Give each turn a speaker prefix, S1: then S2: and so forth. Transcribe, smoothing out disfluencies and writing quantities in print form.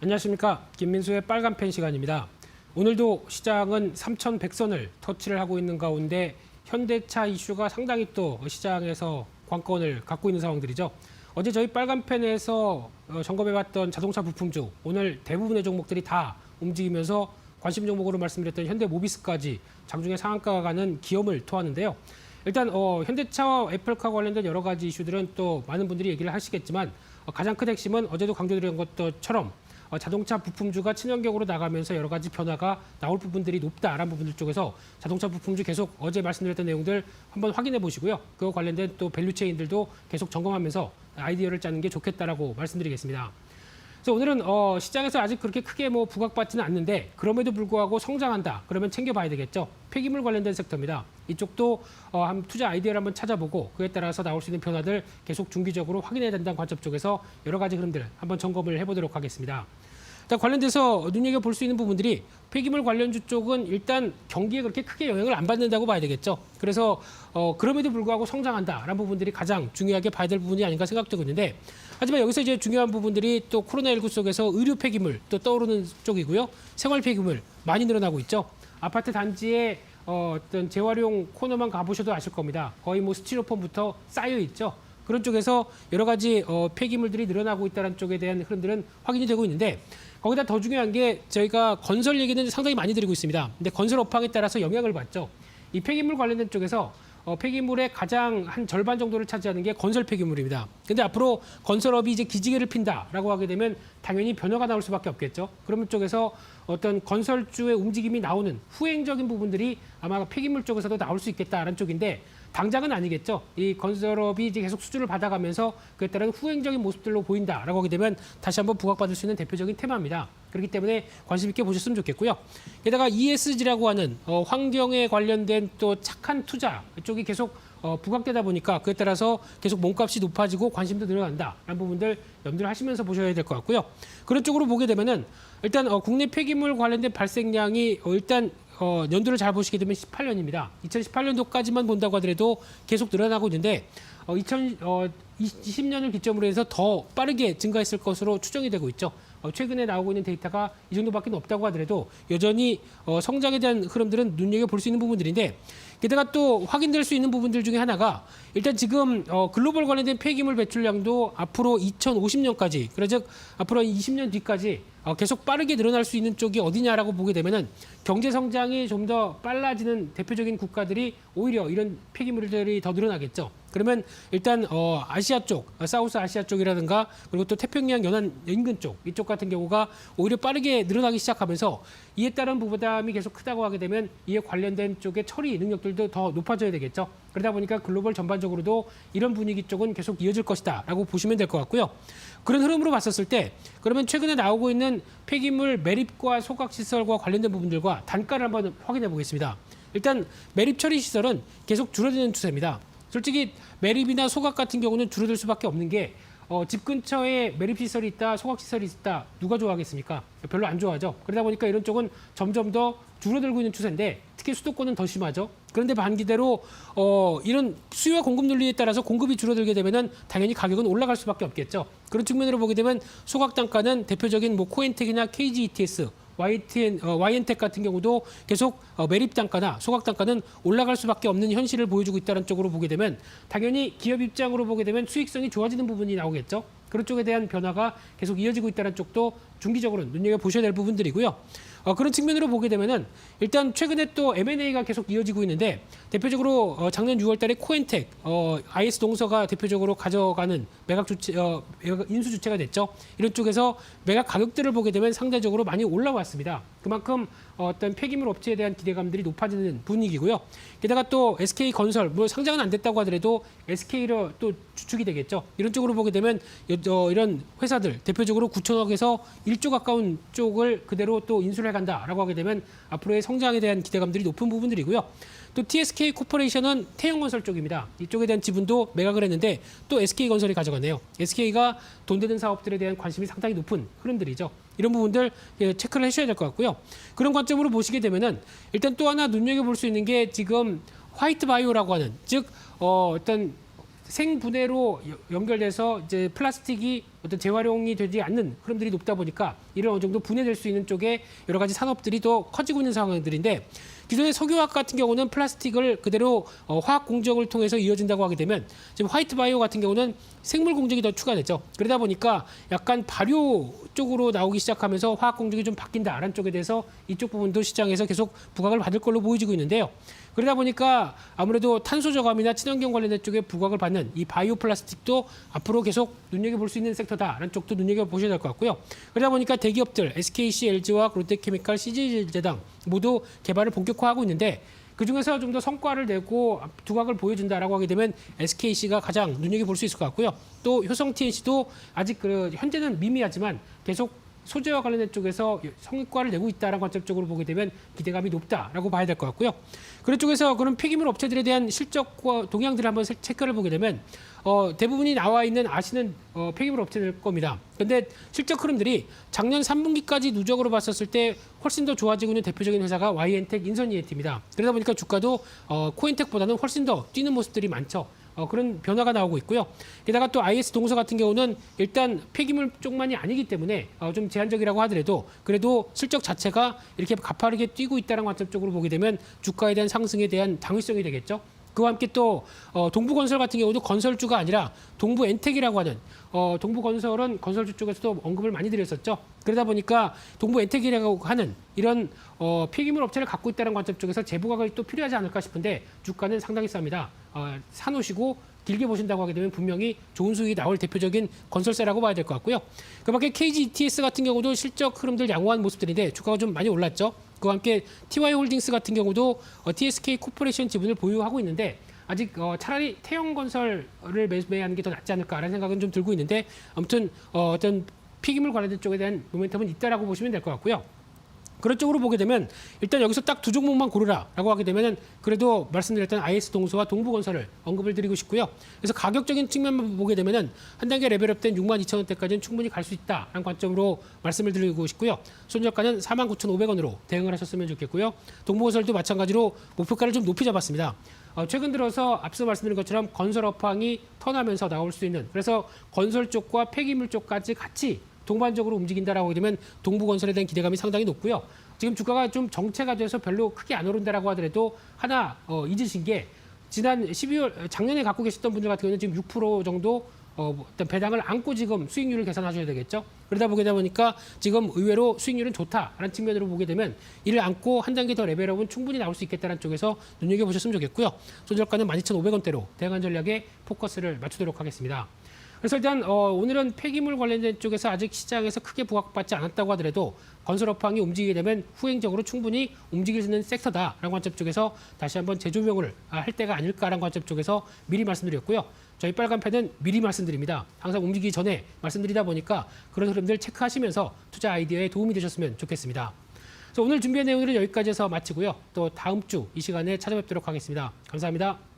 S1: 안녕하십니까. 김민수의 빨간펜 시간입니다. 오늘도 시장은 3,100선을 터치를 하고 있는 가운데 현대차 이슈가 상당히 또 시장에서 관건을 갖고 있는 상황들이죠. 어제 저희 빨간펜에서 점검해봤던 자동차 부품주, 오늘 대부분의 종목들이 다 움직이면서 관심 종목으로 말씀드렸던 현대모비스까지 장중에 상한가가 가는 기염을 토하는데요. 일단 현대차와 애플카 관련된 여러 가지 이슈들은 또 많은 분들이 얘기를 하시겠지만 가장 큰 핵심은 어제도 강조드린 것처럼 자동차 부품주가 친환경으로 나가면서 여러 가지 변화가 나올 부분들이 높다라는 부분들 쪽에서 자동차 부품주 계속 어제 말씀드렸던 내용들 한번 확인해 보시고요. 그와 관련된 또 밸류체인들도 계속 점검하면서 아이디어를 짜는 게 좋겠다라고 말씀드리겠습니다. 그래서 오늘은 시장에서 아직 그렇게 크게 부각받지는 않는데 그럼에도 불구하고 성장한다. 그러면 챙겨봐야 되겠죠. 폐기물 관련된 섹터입니다. 이쪽도 한 투자 아이디어를 한번 찾아보고 그에 따라서 나올 수 있는 변화들 계속 중기적으로 확인해야 된다는 관점 쪽에서 여러 가지 흐름들 한번 점검을 해보도록 하겠습니다. 일단 관련돼서 눈여겨볼 수 있는 부분들이 폐기물 관련주 쪽은 일단 경기에 그렇게 크게 영향을 안 받는다고 봐야 되겠죠. 그래서 그럼에도 불구하고 성장한다라는 부분들이 가장 중요하게 봐야 될 부분이 아닌가 생각되고 있는데 하지만 여기서 이제 중요한 부분들이 또 코로나19 속에서 의료 폐기물 또 떠오르는 쪽이고요. 생활 폐기물 많이 늘어나고 있죠. 아파트 단지에 어떤 재활용 코너만 가보셔도 아실 겁니다. 거의 스티로폼부터 쌓여 있죠. 그런 쪽에서 여러 가지 폐기물들이 늘어나고 있다는 쪽에 대한 흐름들은 확인이 되고 있는데 거기다 더 중요한 게 저희가 건설 얘기는 상당히 많이 드리고 있습니다. 근데 건설 업황에 따라서 영향을 받죠. 이 폐기물 관련된 쪽에서 폐기물의 가장 한 절반 정도를 차지하는 게 건설 폐기물입니다. 근데 앞으로 건설업이 이제 기지개를 핀다라고 하게 되면 당연히 변화가 나올 수밖에 없겠죠. 그런 쪽에서 어떤 건설주의 움직임이 나오는 후행적인 부분들이 아마 폐기물 쪽에서도 나올 수 있겠다라는 쪽인데 당장은 아니겠죠. 이 건설업이 이제 계속 수주를 받아가면서 그에 따른 후행적인 모습들로 보인다라고 하게 되면 다시 한번 부각받을 수 있는 대표적인 테마입니다. 그렇기 때문에 관심 있게 보셨으면 좋겠고요. 게다가 ESG라고 하는 환경에 관련된 또 착한 투자 쪽이 계속 부각되다 보니까 그에 따라서 계속 몸값이 높아지고 관심도 늘어난다라는 부분들 염두를 하시면서 보셔야 될 것 같고요. 그런 쪽으로 보게 되면은 일단 국내 폐기물 관련된 발생량이 일단 연도를 잘 보시게 되면 18년입니다. 2018년도까지만 본다고 하더라도 계속 늘어나고 있는데 2020년을 기점으로 해서 더 빠르게 증가했을 것으로 추정이 되고 있죠. 최근에 나오고 있는 데이터가 이 정도밖에 없다고 하더라도 여전히 성장에 대한 흐름들은 눈여겨볼 수 있는 부분들인데 게다가 또 확인될 수 있는 부분들 중에 하나가 일단 지금 글로벌 관련된 폐기물 배출량도 앞으로 2050년까지 그래서 앞으로 20년 뒤까지 계속 빠르게 늘어날 수 있는 쪽이 어디냐라고 보게 되면은 경제 성장이 좀 더 빨라지는 대표적인 국가들이 오히려 이런 폐기물들이 더 늘어나겠죠. 그러면 일단 아시아 쪽, 사우스 아시아 쪽이라든가 그리고 또 태평양 연안 인근 쪽 이쪽 같은 경우가 오히려 빠르게 늘어나기 시작하면서 이에 따른 부담이 계속 크다고 하게 되면 이에 관련된 쪽의 처리 능력들도 더 높아져야 되겠죠. 그러다 보니까 글로벌 전반적으로도 이런 분위기 쪽은 계속 이어질 것이다라고 보시면 될 것 같고요. 그런 흐름으로 봤었을 때 그러면 최근에 나오고 있는 폐기물 매립과 소각 시설과 관련된 부분들과 단가를 한번 확인해 보겠습니다. 일단 매립 처리 시설은 계속 줄어드는 추세입니다. 솔직히 매립이나 소각 같은 경우는 줄어들 수밖에 없는 게 집 근처에 매립 시설이 있다, 소각 시설이 있다, 누가 좋아하겠습니까? 별로 안 좋아하죠. 그러다 보니까 이런 쪽은 점점 더 줄어들고 있는 추세인데 특히 수도권은 더 심하죠. 그런데 반기대로 이런 수요와 공급 논리에 따라서 공급이 줄어들게 되면은 당연히 가격은 올라갈 수밖에 없겠죠. 그런 측면으로 보게 되면 소각 단가는 대표적인 코엔텍이나 KGETS YN텍 같은 경우도 계속 매립 단가나 소각 단가는 올라갈 수밖에 없는 현실을 보여주고 있다는 쪽으로 보게 되면 당연히 기업 입장으로 보게 되면 수익성이 좋아지는 부분이 나오겠죠. 그런 쪽에 대한 변화가 계속 이어지고 있다는 쪽도 중기적으로 눈여겨보셔야 될 부분들이고요. 그런 측면으로 보게 되면은 일단 최근에 또 M&A가 계속 이어지고 있는데 대표적으로 작년 6월 달에 코엔텍, IS 동서가 대표적으로 가져가는 매각 주체, 인수 주체가 됐죠. 이런 쪽에서 매각 가격들을 보게 되면 상대적으로 많이 올라왔습니다. 그만큼 어떤 폐기물 업체에 대한 기대감들이 높아지는 분위기고요. 게다가 또 SK건설, 상장은 안 됐다고 하더라도 SK로 또 주축이 되겠죠. 이런 쪽으로 보게 되면 이런 회사들 대표적으로 9천억에서 1조 가까운 쪽을 그대로 또 인수를 해간다라고 하게 되면 앞으로의 성장에 대한 기대감들이 높은 부분들이고요. 또 TSK 코퍼레이션은 태형건설 쪽입니다. 이쪽에 대한 지분도 매각을 했는데 또 SK건설이 가져가네요. SK가 돈 되는 사업들에 대한 관심이 상당히 높은 흐름들이죠. 이런 부분들 체크를 해주셔야 될 것 같고요. 그런 관점으로 보시게 되면은 일단 또 하나 눈여겨볼 수 있는 게 지금 화이트 바이오라고 하는 즉 어떤 생분해로 연결돼서 이제 플라스틱이 어떤 재활용이 되지 않는 흐름들이 높다 보니까 이를 어느 정도 분해될 수 있는 쪽에 여러 가지 산업들이 더 커지고 있는 상황들인데, 기존의 석유화학 같은 경우는 플라스틱을 그대로 화학 공정을 통해서 이어진다고 하게 되면 지금 화이트 바이오 같은 경우는 생물 공정이 더 추가되죠. 그러다 보니까 약간 발효 쪽으로 나오기 시작하면서 화학 공정이 좀 바뀐다라는 쪽에 대해서 이쪽 부분도 시장에서 계속 부각을 받을 걸로 보여지고 있는데요. 그러다 보니까 아무래도 탄소 저감이나 친환경 관련된 쪽에 부각을 받는 이 바이오 플라스틱도 앞으로 계속 눈여겨볼 수 있는 섹터다라는 쪽도 눈여겨보셔야 될 것 같고요. 그러다 보니까 대기업들 SKC, LG와 롯데케미칼, CJ제당 모두 개발을 본격화하고 있는데, 그중에서 좀 더 성과를 내고 두각을 보여준다라고 하게 되면 SKC가 가장 눈여겨볼 수 있을 것 같고요. 또 효성 TNC도 아직 현재는 미미하지만 계속 소재와 관련된 쪽에서 성과를 내고 있다는 관점적으로 보게 되면 기대감이 높다라고 봐야 될 것 같고요. 그런 쪽에서 그런 폐기물 업체들에 대한 실적과 동향들을 한번 체크를 보게 되면 대부분이 나와 있는 아시는 폐기물 업체들 겁니다. 그런데 실적 흐름들이 작년 3분기까지 누적으로 봤었을 때 훨씬 더 좋아지고 있는 대표적인 회사가 YN텍, 인선이엔티입니다. 그러다 보니까 주가도 코인텍보다는 훨씬 더 뛰는 모습들이 많죠. 그런 변화가 나오고 있고요. 게다가 또 IS 동서 같은 경우는 일단 폐기물 쪽만이 아니기 때문에 좀 제한적이라고 하더라도 그래도 실적 자체가 이렇게 가파르게 뛰고 있다는 관점적으로 보게 되면 주가에 대한 상승에 대한 당위성이 되겠죠. 그와 함께 또 동부건설 같은 경우도 건설주가 아니라 동부엔텍이라고 하는 동부건설은 건설주 쪽에서도 언급을 많이 드렸었죠. 그러다 보니까 동부엔텍이라고 하는 이런 폐기물 업체를 갖고 있다는 관점 쪽에서 재부각이 또 필요하지 않을까 싶은데 주가는 상당히 쌉니다. 사놓으시고 길게 보신다고 하게 되면 분명히 좋은 수익이 나올 대표적인 건설사라고 봐야 될 것 같고요. 그밖에 KGETS 같은 경우도 실적 흐름들 양호한 모습들인데 주가가 좀 많이 올랐죠. 그와 함께 TY홀딩스 같은 경우도 TSK 코퍼레이션 지분을 보유하고 있는데 아직 차라리 태형건설을 매수하는 게 더 낫지 않을까라는 생각은 좀 들고 있는데, 아무튼 어떤 폐기물 관련된 쪽에 대한 모멘텀은 있다라고 보시면 될 것 같고요. 그런 쪽으로 보게 되면 일단 여기서 딱 두 종목만 고르라라고 하게 되면은 그래도 말씀드렸던 IS 동서와 동부건설을 언급을 드리고 싶고요. 그래서 가격적인 측면만 보게 되면은 한 단계 레벨업된 62,000원대까지는 충분히 갈 수 있다라는 관점으로 말씀을 드리고 싶고요. 손절가는 49,500원으로 대응을 하셨으면 좋겠고요. 동부건설도 마찬가지로 목표가를 좀 높이 잡았습니다. 최근 들어서 앞서 말씀드린 것처럼 건설 업황이 턴하면서 나올 수 있는, 그래서 건설 쪽과 폐기물 쪽까지 같이 동반적으로 움직인다라고 하게 되면 동부건설에 대한 기대감이 상당히 높고요. 지금 주가가 좀 정체가 돼서 별로 크게 안 오른다라고 하더라도 하나 잊으신 게 지난 12월 작년에 갖고 계셨던 분들 같은 경우는 지금 6% 정도 어떤 배당을 안고 지금 수익률을 계산하셔야 되겠죠. 그러다 보게 되다 보니까 지금 의외로 수익률은 좋다라는 측면으로 보게 되면 이를 안고 한 단계 더 레벨업은 충분히 나올 수 있겠다는 쪽에서 눈여겨보셨으면 좋겠고요. 손절가는 12,500원대로 대응한 전략에 포커스를 맞추도록 하겠습니다. 그래서 일단 오늘은 폐기물 관련된 쪽에서 아직 시장에서 크게 부각받지 않았다고 하더라도 건설 업황이 움직이게 되면 후행적으로 충분히 움직일 수 있는 섹터다라는 관점 쪽에서 다시 한번 재조명을 할 때가 아닐까라는 관점 쪽에서 미리 말씀드렸고요. 저희 빨간펜은 미리 말씀드립니다. 항상 움직이기 전에 말씀드리다 보니까 그런 흐름들 체크하시면서 투자 아이디어에 도움이 되셨으면 좋겠습니다. 그래서 오늘 준비한 내용들은 여기까지 해서 마치고요. 또 다음 주 이 시간에 찾아뵙도록 하겠습니다. 감사합니다.